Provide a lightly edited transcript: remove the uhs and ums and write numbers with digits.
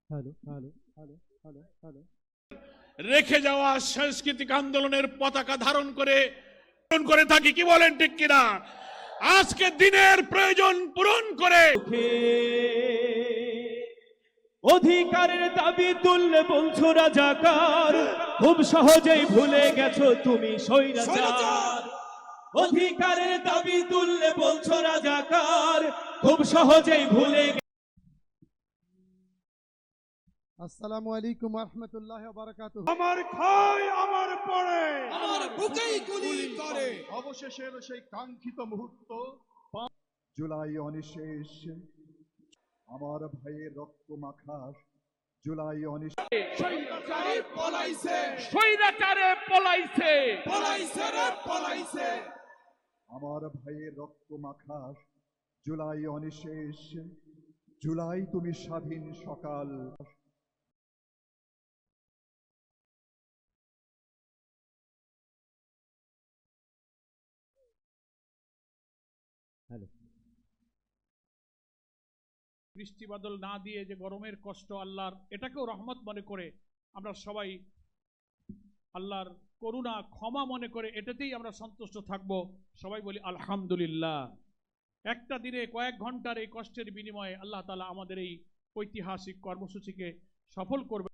Hello hello hello hello hello রেখে যাওয়া সাংস্কৃতিক আন্দোলনের পতাকা ধারণ করে থাকি, কি বলেন ঠিক কিনা? আজকে দিনের প্রয়োজন পূরণ করে অধিকারের দাবি তুললে বলছো রাজাকার, খুব সহজেই ভুলে গেছো তুমি স্বৈরাচার। অধিকারের দাবি তুললে বলছো রাজাকার, খুব সহজেই ভুলে। আসসালামু আলাইকুম ওয়া রাহমাতুল্লাহি ওয়া বারাকাতুহু। আমার খায় আমার পড়ে আমার বুকেই গুলি করে। অবশেষের সেই কাঙ্ক্ষিত মুহূর্ত, জুলাই অনিশেষ, আমার ভাইয়ের রক্ত মাখা জুলাই অনিশেষ। স্বৈরাচারে পলাইছে, স্বৈরাচারে পলাইছে, পলাইছে রে পলাইছে। আমার ভাইয়ের রক্ত মাখা জুলাই অনিশেষ, জুলাই তুমি স্বাধীন সকাল। বৃষ্টি বাদল না দিয়ে যে গরমের কষ্ট আল্লাহর, এটাকেও রহমত মনে করে আমরা সবাই আল্লাহর করুণা ক্ষমা মনে করে এটাতেই আমরা সন্তুষ্ট থাকব। সবাই বলি আলহামদুলিল্লাহ। একটা দিনে কয়েক ঘন্টার এই কষ্টের বিনিময়ে আল্লাহ তাআলা আমাদের এই ঐতিহাসিক কর্মসূচিকে সফল করবেন।